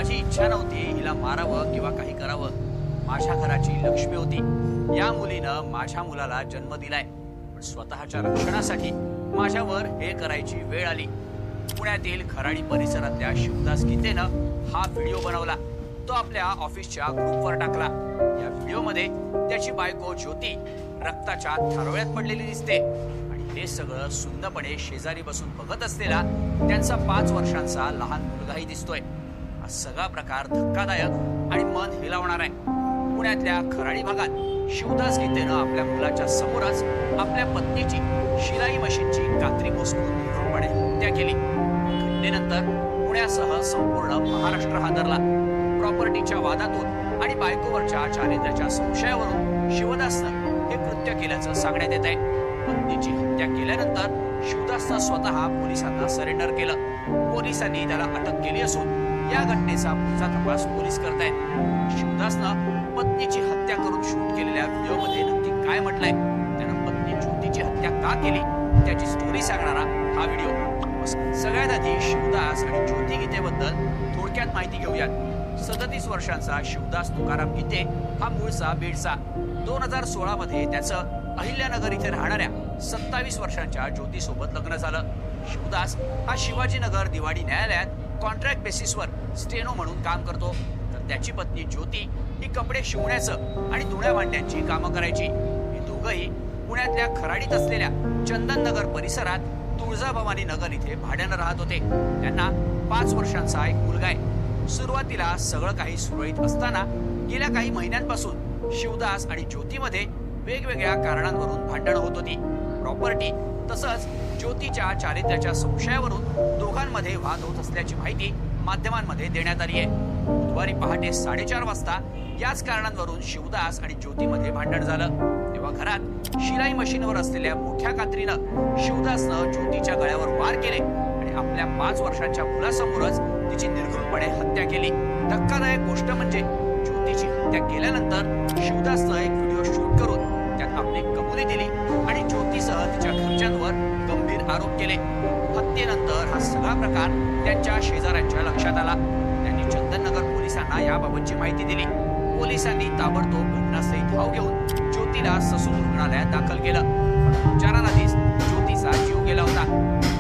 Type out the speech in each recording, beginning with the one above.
माझी इच्छा नव्हती हिला मारावं किंवा काही करावं. माझ्या घराची लक्ष्मी होती. या मुलीनं माझ्या मुलाला जन्म दिलाय, पण स्वतःच्या रक्षणासाठी माझ्यावर हे करायची वेळ आली. पुण्यातील खराडी परिसरातल्या शिवदास गीतेनं हा व्हिडिओ बनवला. तो आपल्या ऑफिसच्या ग्रुपवर टाकला. या व्हिडिओमध्ये त्याची बायको ज्योती रक्ताच्या थारोळ्यात पडलेली दिसते आणि हे सगळं सुंदरपणे शेजारी बसून बघत असलेला त्यांचा 5 वर्षांचा लहान मुलगाही दिसतोय. हा सगळा प्रकार धक्कादायक आणि मन हेलावणार आहे. पुण्यातल्या खराडी भागात शिवदास गीतेनं आपल्या मुलाच्या समोरच आपल्या पत्नीची शिलाई मशीनची कात्री घोसळून निघूनपणे हत्या केली. घटनेनंतर पुण्यासह संपूर्ण महाराष्ट्र हादरला. प्रॉपर्टीच्या वादातून आणि बायकोवरच्या चारित्र्याच्या संशयावरून शिवदासनं हे कृत्य केल्याचं सांगण्यात येत आहे. पत्नीची हत्या केल्यानंतर शिवदासनं स्वतः पोलिसांना सरेंडर केलं. पोलिसांनी त्याला अटक केली असून या घटनेचा पुढचा तपास पोलीस करतायत. शिवदासनं पत्नीची हत्या करून शूट केलेल्या व्हिडिओमध्ये नक्की काय म्हटलंय, त्यानं पत्नी ज्योतीची हत्या का केली त्याची स्टोरी सांगणारा हा व्हिडिओ. सगळ्यात आधी शिवदास आणि ज्योती गीतेबद्दल थोडक्यात माहिती घेऊयात. 37 वर्षांचा शिवदास तुकाराम गीते हा मूळचा बीडचा. 2016 मध्ये त्याचं अहिल्यानगर इथे राहणाऱ्या 27 वर्षांच्या ज्योती सोबत लग्न झालं. शिवदास हा शिवाजीनगर दिवाणी न्यायालयात कॉन्ट्रॅक्ट बेसिसवर स्टेनो म्हणून काम करतो, तर त्याची पत्नी ज्योती ही कपडे शिवण्याचं आणि धुण्या भांड्यांची कामं करायची. हे दोघंही पुण्यातल्या खराडीत असलेल्या चंदननगर परिसरात तुळजाभवानी नगर इथे भाड्यानं राहत होते. त्यांना 5 वर्षांचा एक मुलगा आहे. सुरुवातीला सगळं काही सुरळीत असताना गेल्या काही महिन्यांपासून शिवदास आणि ज्योतीमध्ये वेगवेगळ्या कारणांवरून भांडणं होत होती. प्रॉपर्टी तसंच ज्योतीच्या चारित्र्याच्या संशयावरून दोघांमध्ये वाद होत असल्याची माहिती माध्यमांमध्ये देण्यात आली आहे. बुधवारी पहाटे 4:30 वाजता याच कारणांवरून शिवदास आणि ज्योतीमध्ये भांडण झालं. तेव्हा घरात शिलाई मशीनवर असलेल्या मोठ्या कात्रीनं शिवदासनं ज्योतीच्या गळ्यावर वार केले आणि आपल्या 5 वर्षांच्या मुलासमोरच तिची निर्घृणपणे हत्या केली. धक्कादायक गोष्ट म्हणजे ज्योतीची हत्या केल्यानंतर शिवदासनं एक व्हिडिओ शूट करून त्यात आपली कबुली दिली आणि ज्योतीसह तिच्या घरच्यांवर गंभीर आरोप केले. हत्येनंतर हा सगळा प्रकार त्यांच्या शेजाऱ्यांच्या लक्षात आला. त्यांनी चंदननगर पोलिसांना याबाबतची माहिती दिली. पोलिसांनी ताबडतोब घटनास्थळी धाव घेऊन ज्योतीला ससून रुग्णालयात दाखल केलं. उपचारांआधीच ज्योतीचा जीव गेला होता.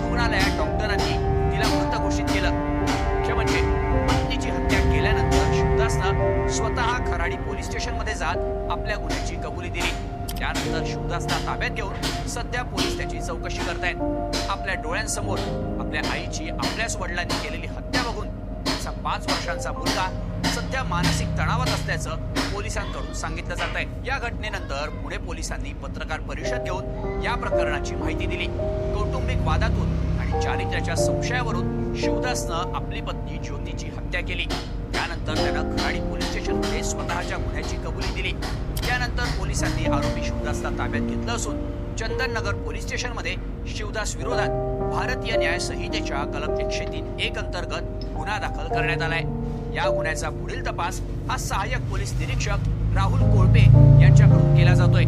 रुग्णालयात डॉक्टरांनी तिला मृत घोषित केलं. मुख्य म्हणजे पत्नीची हत्या केल्यानंतर शिवदासनं स्वतः खराडी पोलीस स्टेशनमध्ये जात आपल्या गुन्ह्याची कबुली दिली. त्यानंतर शिवदासला ताब्यात घेऊन सध्या पोलीस त्याची चौकशी करतायत. आपल्या डोळ्यांसमोर आपल्या आईची आपल्याच वडिलांनी केलेली हत्या बघून त्याचा 5 वर्षांचा मुलगा सध्या मानसिक तणावात असल्याचं पोलिसांकडून सांगितलं जात आहे. या घटनेनंतर पुणे पोलिसांनी पत्रकार परिषद घेऊन या प्रकरणाची माहिती दिली. कौटुंबिक वादातून आणि चारित्र्याच्या संशयावरून शिवदासनं आपली पत्नी ज्योतीची हत्या केली. त्यानंतर त्यानं खराडी पोलीस स्टेशनमध्ये स्वतःच्या गुन्ह्याची कबुली दिली. त्यानंतर पोलिसांनी आरोपी शिवदासला ताब्यात घेतलं असून चंदननगर पोलीस स्टेशनमध्ये शिवदास विरोधात भारतीय न्याय संहितेच्या कलम 103(1) अंतर्गत गुन्हा दाखल करण्यात आलाय. या गुन्ह्याचा पुढील तपास हा सहाय्यक पोलीस निरीक्षक राहुल कोळपे यांच्याकडून केला जातोय.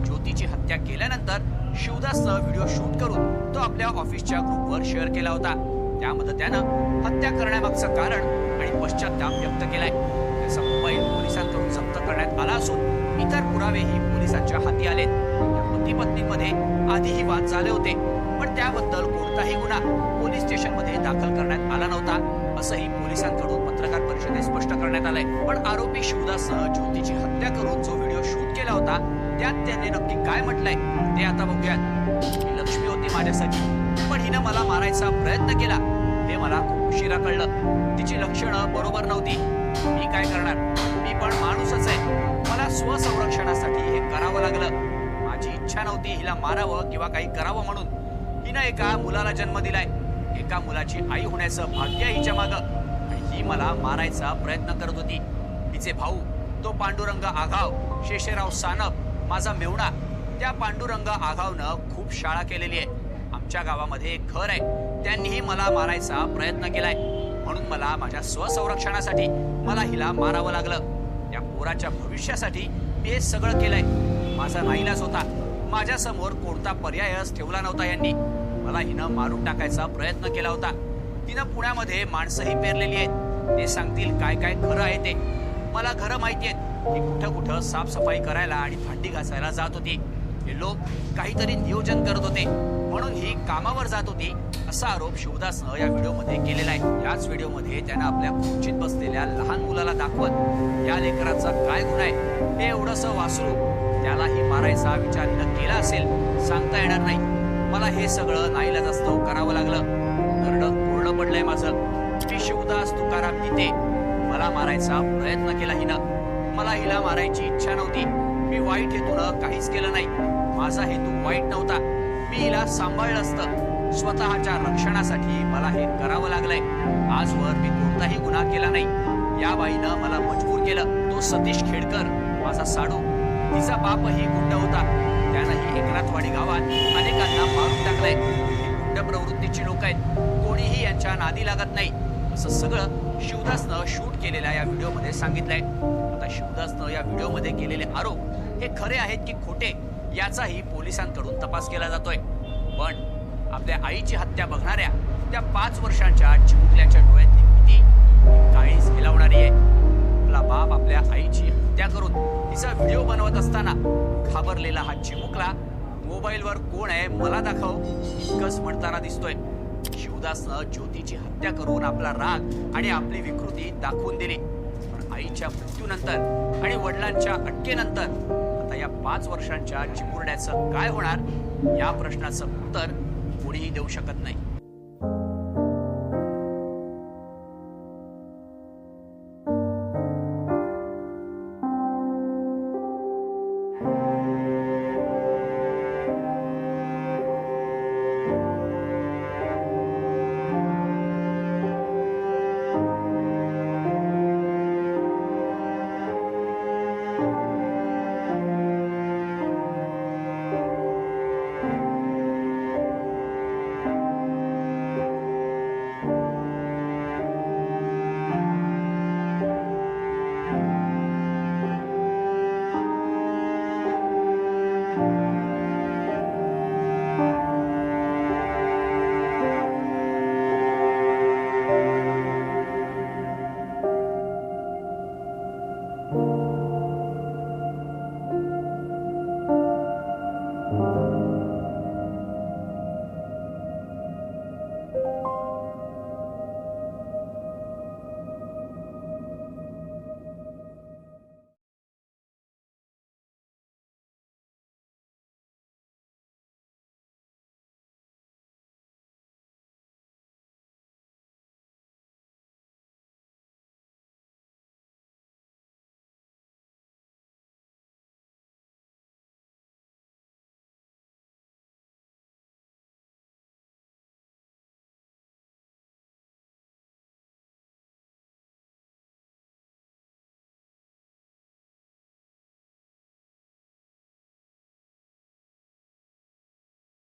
ज्योतीची हत्या केल्यानंतर शिवदासनं व्हिडिओ शूट करून तो आपल्या ऑफिसच्या ग्रुपवर शेअर केला होता. त्यामध्ये त्यानं हत्या करण्यामागचं कारण आणि पश्चाताप व्यक्त केलाय. त्याचा मोबाईल पोलिसांकडून जप्त करण्यात आला असून इतर पुरावेही पोलिसांच्या हाती आलेत. या पती पत्नीमध्ये आधीही वाद झाले होते, पण त्याबद्दल कोणताही गुन्हा पोलीस स्टेशनमध्ये दाखल करण्यात आला नव्हता, असंही पोलिसांकडून पत्रकार परिषदेत स्पष्ट करण्यात आलंय. पण आरोपी शिवदासनं ज्योतीची हत्या करून जो व्हिडिओ शूट केला होता त्यात त्याने नक्की काय म्हटलंय ते आता बघूयात. ही लक्ष्मी होती माझ्यासाठी, पण हिनं मला मारायचा प्रयत्न केला हे मला खूप उशिरा कळलं. तिची लक्षणं बरोबर नव्हती. मी काय करणार, मी पण माणूसच आहे. मला स्वसंरक्षणासाठी हे करावं लागलं. माझी इच्छा नव्हती हिला मारावं किंवा काही करावं म्हणून. हिनं एका मुलाला जन्म दिलाय. एका मुलाची आई होण्याचं भाग्य हिच्या मागं, आणि ही मला मारायचा प्रयत्न करत होती. तिचे भाऊ तो पांडुरंग आघाव, शेषराव सानप, माझा मेवणा. त्या पांडुरंग आघावनं खूप शाळा केलेली आहे. आमच्या गावामध्ये एक घर आहे. त्यांनीही मला मारायचा प्रयत्न केलाय. म्हणून मला माझ्या स्वसंरक्षणासाठी मला हिला मारावं लागलं. या पोराच्या भविष्यासाठी मी हे सगळं केलंय. माझा नाईलाज होता. माझ्या समोर कोणता पर्यायच ठेवला नव्हता यांनी. मला हिनं मारून टाकायचा प्रयत्न केला होता. तिनं पुण्यामध्ये माणसंही पेरलेली आहेत. ते सांगतील काय काय खरं आहे ते. मला खरं माहिती आहे की कुठं कुठं साफसफाई करायला आणि भांडी घासायला जात होती. हे लोक काहीतरी नियोजन करत होते म्हणून ही कामावर जात होती असा आरोप शिवदासनं या व्हिडिओमध्ये केलेला आहे. याच व्हिडिओमध्ये त्यानं आपल्या खुर्चीत बसलेल्या लहान मुलाला दाखवत या लेकराचा काय गुन्हा आहे हे एवढंसं वासरू त्यालाही मारायचा विचार केला असेल सांगता येणार नाही. मला हे सगळं नाईलाजास्तव करावं लागलं. नरडं पूर्ण पडलंय माझं. ती शिवदास तुकाराम गीते मला मारायचा प्रयत्न केला हिनं. मला हिला मारायची इच्छा नव्हती. मी वाईट हेतून काहीच केलं नाही. माझा हेतू वाईट नव्हता. मी हिला सांभाळलं असतं. स्वतःच्या रक्षणासाठी मला हे करावं लागलंय. आजवर मी कोणताही गुन्हा केला नाही. या बाईनं मला मजबूर केलं. तो सतीश खेडकर माझा साडू. तिचा बापही गुंड होता. त्यानंही एकनाथवाडी गावात अनेकांना मारून टाकलंय. गुंड प्रवृत्तीची लोक आहेत. कोणीही यांच्या नादी लागत नाही असं सगळं शिवदासनं शूट केलेल्या या व्हिडिओमध्ये सांगितलंय. आता शिवदासनं या व्हिडिओमध्ये केलेले आरोप हे खरे आहेत की खोटे याचाही पोलिसांकडून तपास केला जातोय. पण आपल्या आईची हत्या बघणाऱ्या त्या 5 वर्षांच्या चिमुकल्याच्या डोळ्यातली भीती काळीच हेलावणारी आहे. आपला बाप आपल्या आईची हत्या करून तिचा व्हिडिओ बनवत असताना घाबरलेला हा चिमुकला मोबाईलवर कोण आहे मला दाखव इतकंच म्हणताना दिसतोय. शिवदासनं ज्योतीची हत्या करून आपला राग आणि आपली विकृती दाखवून दिली. पण आईच्या मृत्यूनंतर आणि वडिलांच्या अटकेनंतर आता या 5 वर्षांच्या चिमुरड्याचं काय होणार या प्रश्नाचं उत्तर कोणीही देऊ शकत नाही.